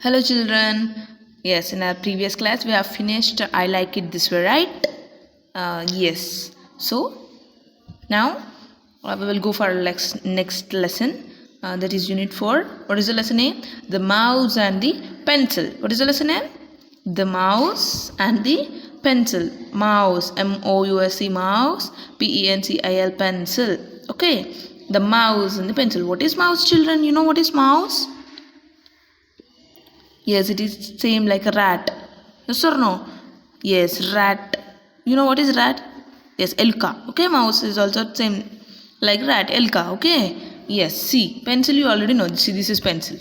Hello children. Yes, in our previous class we have finished I like it this way, right? Yes. So now we will go for our next lesson. That is unit 4. What is the lesson name? The mouse and the pencil. What is the lesson name? The mouse and the pencil. Mouse, M-O-U-S-E, mouse, P-E-N-C-I-L, pencil. Okay. The mouse and the pencil. What is mouse, children? You know what is mouse? Yes, it is same like a rat. Yes or no? Yes, rat. You know what is rat? Yes, elka. Okay, mouse is also same like rat, elka. Okay. Yes, see, pencil you already know. See, this is pencil.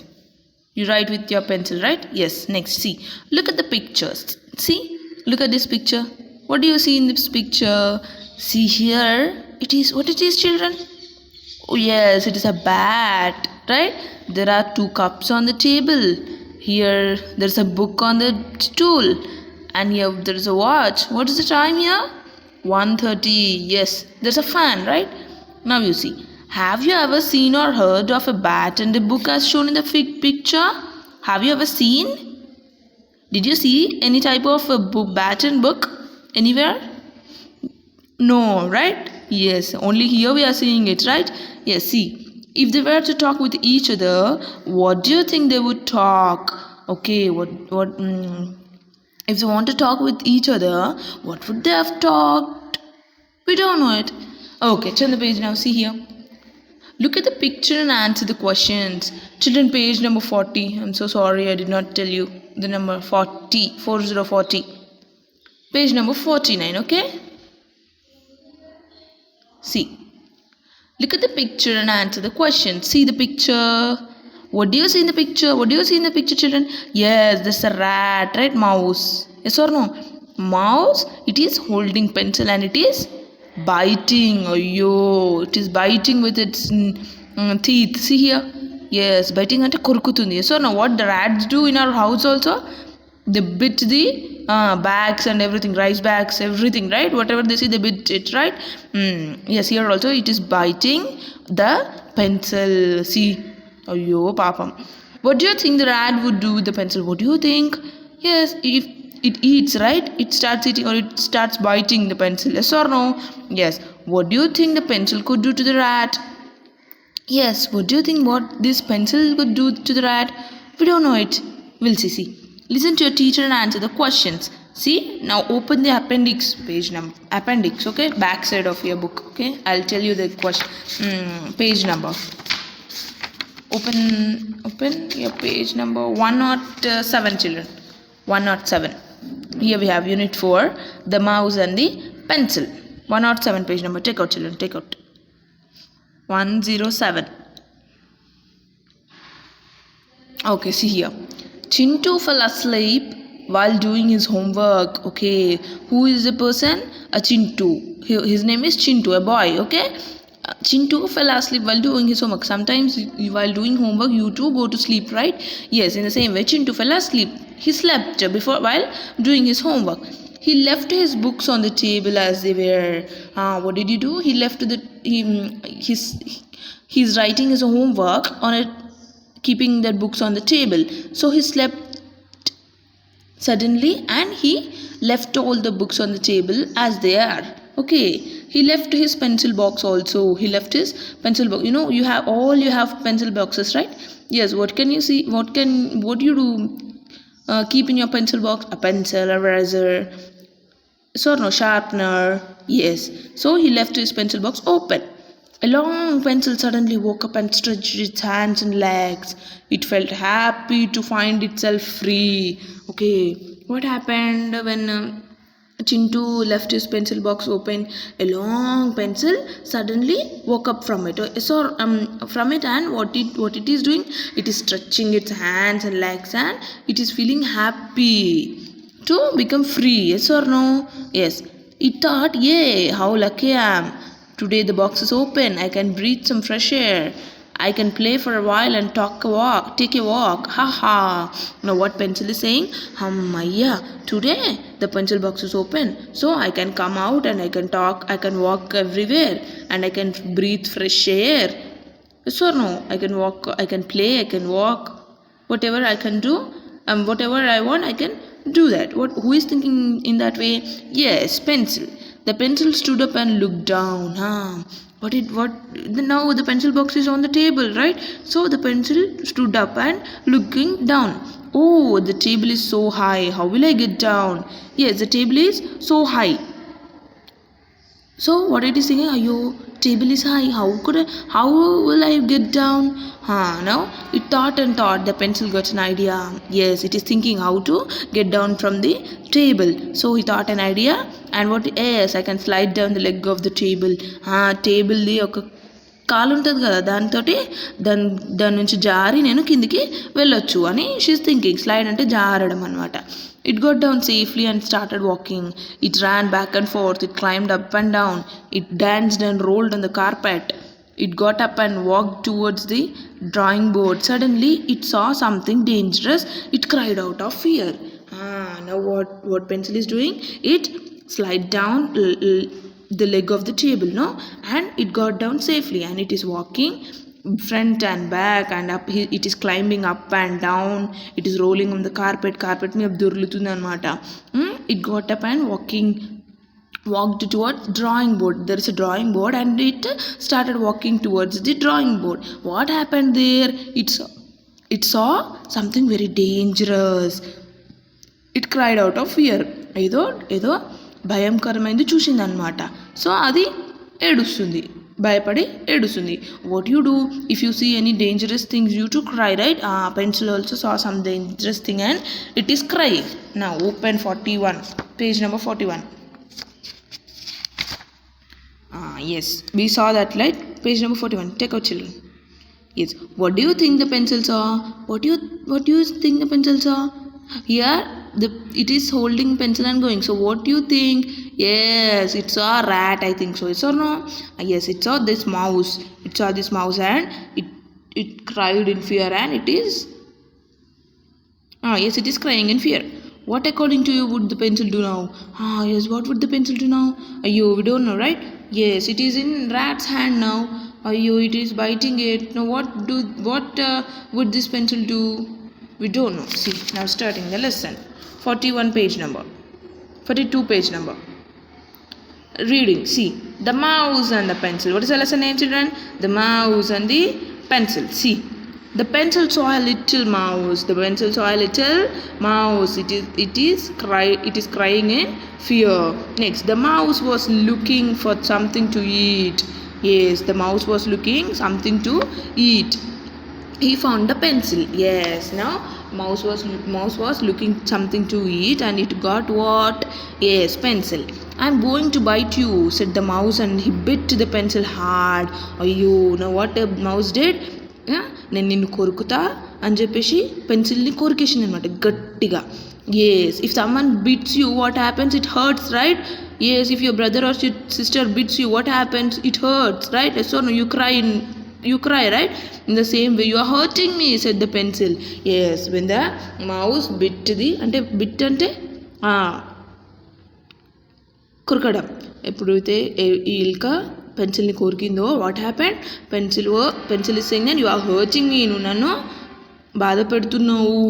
You write with your pencil, right? Yes. Next, see. Look at the pictures. See, look at this picture. What do you see in this picture? See here. It is what it is, children. Oh yes, it is a bat, right? There are 2 cups on the table. Here there's a book on the stool, and here there's a watch. What is the time here? 1:30. Yes, there's a fan, right? Now you see. Have you ever seen or heard of a bat and a book as shown in the picture? Have you ever seen? Did you see any type of a bat and book anywhere? No, right? Yes, only here we are seeing it, right? Yes, see. If they were to talk with each other, what do you think they would talk? Okay, if they want to talk with each other, what would they have talked? We don't know it. Okay, turn the page now. See here. Look at the picture and answer the questions. Children, page number 40. I'm so sorry I did not tell you the number 40. Page number 49, okay? See. Look at the picture and answer the question. See the picture. What do you see in the picture? What do you see in the picture, children? Yes, there's a rat, right? Mouse. Yes or no? Mouse, it is holding pencil and it is biting. Oh, yo, it is biting with its teeth. See here. Yes, biting ante korukutundi. Yes or no? What the rats do in our house also? They bit the bags and everything, rice bags, everything, right? Whatever they see, they bit it, right? Yes, here also it is biting the pencil. See, oh yo, papam. What do you think the rat would do with the pencil? What do you think? Yes, if it eats, right? It starts eating or it starts biting the pencil. Yes or no? Yes. What do you think the pencil could do to the rat? Yes. What do you think what this pencil could do to the rat? We don't know it. We'll see. Listen to your teacher and answer the questions. See, now open the appendix page number. Appendix, okay? Back side of your book, okay? I'll tell you the question. Page number. Open your page number 107, children. 107. Here we have unit 4, the mouse and the pencil. 107 page number. Take out, children. Take out. 107. Okay, see here. Chintu fell asleep while doing his homework. Okay, who is the person? A Chintu. His name is Chintu, a boy. Okay, Chintu fell asleep while doing his homework. Sometimes while doing homework, you too go to sleep, right? Yes, in the same way, Chintu fell asleep. He slept while doing his homework. He left his books on the table as they were. What did he do? He left he's writing his homework on it, keeping their books on the table. So he slept suddenly and he left all the books on the table as they are. Okay, he left his pencil box also. He left his pencil box. You know, you have pencil boxes, right? Yes. What can you see? What do you do? Keep in your pencil box a pencil, a razor, so no sharpener. Yes. So he left his pencil box open. A long pencil suddenly woke up and stretched its hands and legs. It felt happy to find itself free. Okay, what happened when Chintu left his pencil box open? A long pencil suddenly woke up from it. From it, and what it is doing? It is stretching its hands and legs, and it is feeling happy to become free. Yes or no? Yes. It thought, yay, how lucky I am. Today the box is open. I can breathe some fresh air. I can play for a while and take a walk. Ha ha. Now what pencil is saying? Hammaya. Today the pencil box is open. So I can come out and I can talk. I can walk everywhere. And I can breathe fresh air. Yes or no? I can walk. I can play. I can walk. Whatever I can do. whatever I want, I can do that. Who is thinking in that way? Yes, pencil. The pencil stood up and looked down. Now the pencil box is on the table, right? So the pencil stood up and looking down. Oh, the table is so high. How will I get down? Yes, the table is so high. So what it is saying, ayo, table is high. How will I get down? Now it thought and thought. The pencil got an idea. Yes, it is thinking how to get down from the table. So he thought an idea, and yes, I can slide down the leg of the table. Table the ఒక కాలు ఉంటుంది కదా, దాని నుంచి జారి నేను కిందికి వెళ్ళొచ్చు అని షీస్ థింకింగ్. స్లైడ్ అంటే జారడం అనమాట. It got down safely and started walking. It ran back and forth. It climbed up and down. It danced and rolled on the carpet. It got up and walked towards the drawing board. Suddenly, it saw something dangerous. It cried out of fear. Now what pencil is doing? It slid down the leg of the table, no? And it got down safely, and it is walking front and back and up. It is climbing up and down. It is rolling on the carpet మీద దొర్లుతుంది అనమాట. It got up and walked towards drawing board. There is a drawing board, and it started walking towards the drawing board. What happened there? It saw something very dangerous. It cried out of fear. ఏదో భయంకరమైనది చూసింది అనమాట. So అది ఏడుస్తుంది, భయపడి ఏడుస్తుంది. What you do if you see any dangerous things? You to cry, right? Pencil also saw some dangerous thing and it is crying. Now open 41, page number 41. Yes, we saw that, right? Page number 41. Take out, children. Yes, what do you think the pencil saw? What do you think the pencil saw? Here it is holding pencil and going. So what do you think? Yes, it saw a rat, I think so. Yes or no? Yes, it saw this mouse. It saw this mouse and it cried in fear, and it is yes, it is crying in fear. What according to you would the pencil do now? Yes, what would the pencil do now? We don't know, right? Yes, it is in rat's hand now. It is biting it. Now what would this pencil do? We don't know. See, now starting the lesson. 41 page number. 42 page number. Reading. See, the mouse and the pencil. What is the lesson name, children? The mouse and the pencil. See, the pencil saw a little mouse. The pencil saw a little mouse. It is crying in fear. Next, the mouse was looking for something to eat. Yes, the mouse was looking something to eat. He found the pencil. Yes, now mouse was looking something to eat, and it got what? Yes, pencil. I'm going to bite you, said the mouse, and he bit the pencil hard. Now what the mouse did? నేను నిన్ను కొరుకుతా అని చెప్పేసి పెన్సిల్ని కొరికేసింది అనమాట గట్టిగా. Yes, if someone beats you, what happens? It hurts, right? Yes, if your brother or sister beats you, what happens? It hurts, right? So no, you cry, right? In the same way, you are hurting me, said the pencil. Yes, when the mouse bit అంటే కొరకడం. ఎప్పుడైతే ఈ ఎలుక పెన్సిల్ని కొరికిందో, what happened? Pencil is saying that you are hurting me, నువ్వు నన్ను బాధ పెడుతున్నావు.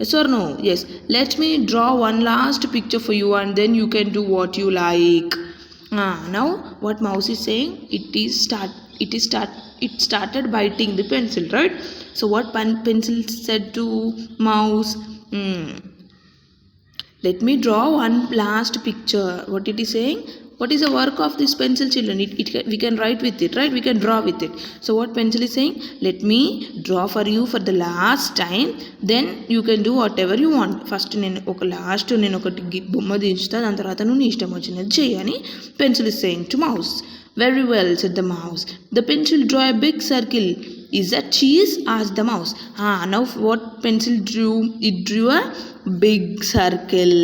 Yes or no? Yes. Let me draw one last picture for you and then you can do what you like. Now what mouse is saying? It started biting the pencil, right? So what pencil said to mouse? Let me draw one last picture. What it is saying? What is the work of this pencil, children? We can write with it, right? We can draw with it. So what pencil is saying? Let me draw for you for the last time, then you can do whatever you want. First నేను ఒకటి బొమ్మ దించుతా, దాని తర్వాత నువ్వు నీ ఇష్టం వచ్చినది చేయని pencil is saying to mouse. Very well, said the mouse. The pencil drew a big circle. Is that cheese? asked the mouse. Now what pencil drew? It drew a big circle.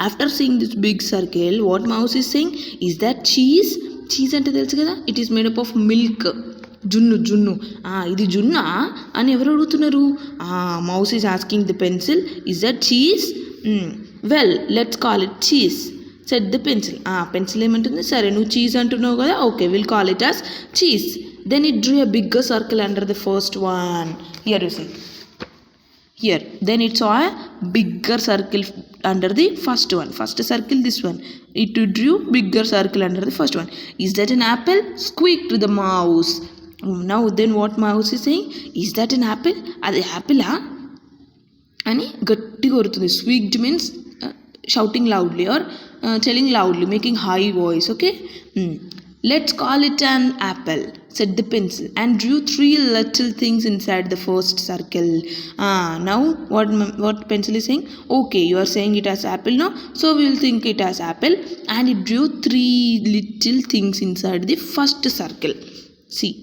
After seeing this big circle, what mouse is saying? Is that cheese? Cheese అంటే తెలుసు కదా, it is made up of milk. జున్ను. ఇది జున్నా అని ఎవరు అడుగుతున్నారు? Mouse is asking the pencil, is that cheese? Well, let's call it cheese, said the pencil. Pencil ఏమంటుంది? సరే, నువ్వు చీజ్ అంటున్నావు కదా, okay, will call it as cheese. Then it drew a bigger circle under the first one. Here you see. Here. Then it saw a bigger circle under the first one. First circle, this one. It drew bigger circle under the first one. Is that an apple? Squeaked the mouse. Now then what mouse is saying? Is that an apple? అది యాపిలా అని గట్టిగా కొడుతుంది. స్క్వీక్డ్ means shouting loudly or telling loudly, making high voice. Okay. Let's call it an apple, said the pencil, and drew 3 little things inside the first circle. Now what pencil is saying? Okay, you are saying it as apple now, so we will think it as apple, and it drew 3 little things inside the first circle. See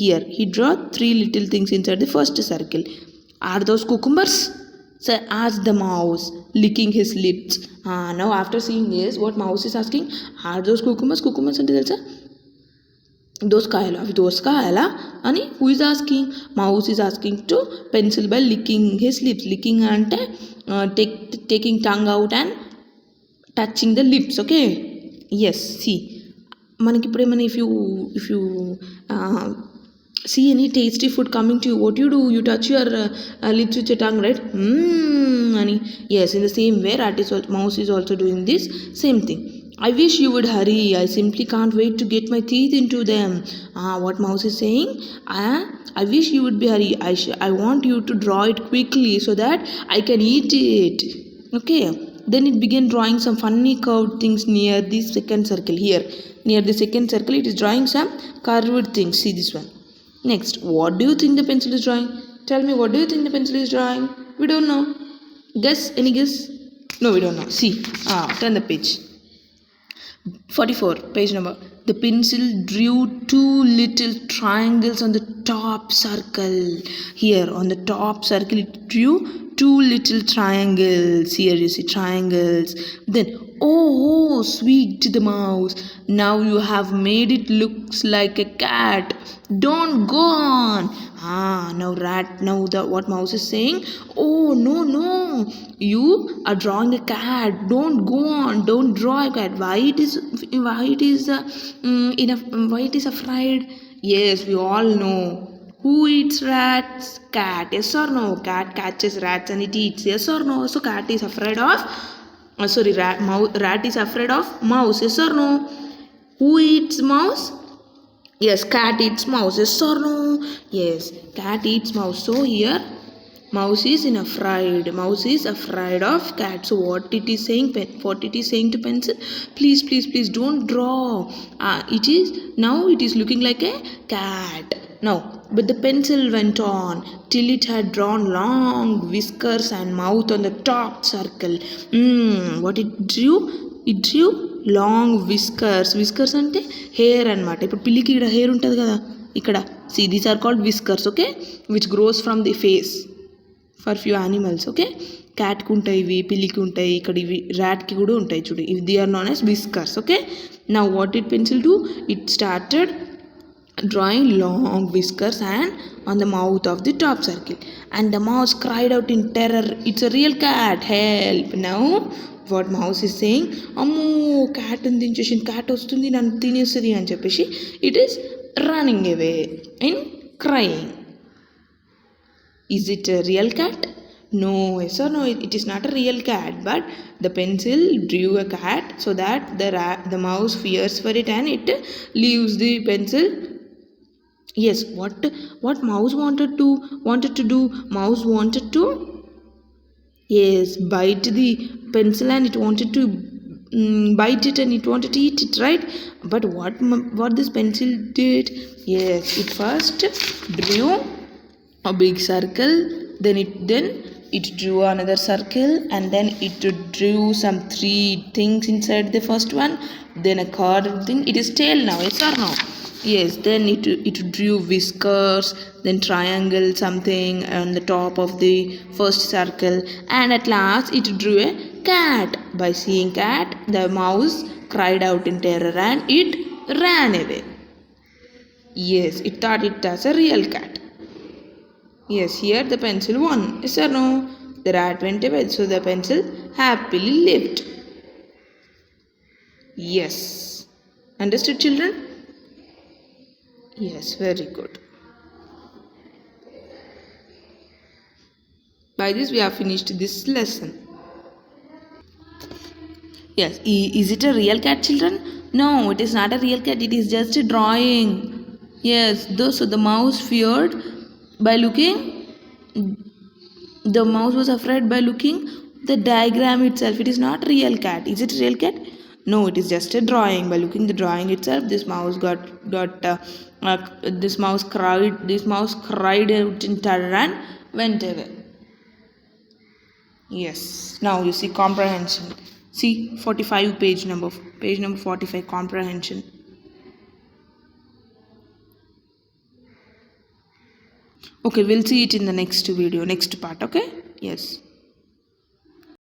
here, he drew 3 little things inside the first circle. Are those cucumbers? Asked the mouse, licking his lips. Now after seeing this, what mouse is asking? Are those cucumbers? Cucumbers అంటే తెలుసా? దోసకాయలా? అవి దోసకాయలా అని who is asking? Mouse is asking to pencil by licking his lips. Licking అంటే taking tongue out and touching the lips. Okay. Yes. See, మనకి ఇప్పుడు ఏమైనా if you see any tasty food coming to you, what you do? You touch your lips with your tongue, right? Yes, in the same way, mouse is also doing this same thing. I wish you would hurry. I simply can't wait to get my teeth into them. What mouse is saying? I wish you would be hurry. I want you to draw it quickly so that I can eat it. Okay. Then it began drawing some funny curved things near the second circle. Here, near the second circle, it is drawing some curved things. See this one. Next, what do you think the pencil is drawing? Tell me, what do you think the pencil is drawing? We don't know. Guess? Any guess? No, we don't know. See, turn the page. 44, page number. The pencil drew 2 little triangles on the top circle. Here, on the top circle, it drew 2 little triangles. Here you see triangles. Then, oh, squeaked the mouse. Now you have made it looks like a cat. Don't go on. Now what mouse is saying? Oh, no. You are drawing a cat. Don't go on. Don't draw a cat. Why it is afraid? Yes, we all know. Who eats rats? Cat. Yes or no? Cat catches rats and it eats. Yes or no? So cat is afraid of rat is afraid of mouse. Yes or no? Who eats mouse? Yes, cat eats mouse. Yes or no? Yes, cat eats mouse. So here mouse is afraid of cat. So what it is saying to pencil? Please don't draw. It is looking like a cat. Now, but the pencil went on till it had drawn long whiskers and mouth on the top circle. What it drew? It drew long whiskers. Whiskers అంటే hair అనమాట. ఇప్పుడు పిల్లికి ఇక్కడ hair ఉంటుంది కదా ఇక్కడ. See, these are called whiskers, okay, which grows from the face for few animals. Okay, క్యాట్కి ఉంటాయి ఇవి, పిల్లికి ఉంటాయి, ఇక్కడ ఇవి ర్యాట్కి కూడా ఉంటాయి చూడు. They are known as whiskers. Okay, now what did pencil do? It started drawing long whiskers and on the mouth of the top circle, and the mouse cried out in terror, it's a real cat, help. Now what mouse is saying? అమ్మో cat అని దించేసి cat వస్తుంది నన్ను తినేస్తుంది అని చెప్పేసి it is running away and crying. Is it a real cat? No. Yes or no? It is not a real cat, but the pencil drew a cat so that the mouse fears for it and it leaves the pencil. Yes, what mouse wanted to do? Mouse wanted to bite the pencil and it wanted to bite it and it wanted to eat it, right? But what this pencil did? Yes, it first drew a big circle, then it drew another circle, and then it drew some 3 things inside the first one, then a curved thing. It is tail now. Yes or no? Yes, then it drew whiskers, then triangle something on the top of the first circle, and at last it drew a cat. By seeing cat, the mouse cried out in terror and it ran away. Yes, it thought it was a real cat. Yes, here the pencil won. Yes or no? The rat went away, so the pencil happily lived. Yes. Understood, children? Yes, very good. Bye. by this we have finished this lesson. Yes, is it a real cat, children? No, it is not a real cat, it is just a drawing. Yes, though, so the mouse feared by looking, the mouse was afraid by looking the diagram itself. It is not real cat. Is it a real cat? No, it is just a drawing. By looking the drawing itself, this mouse this mouse cried. This mouse cried out in terror and went away. Yes. Now you see comprehension. See 45 page number 45 comprehension. Okay, we'll see it in the next video, next part. Okay. Yes.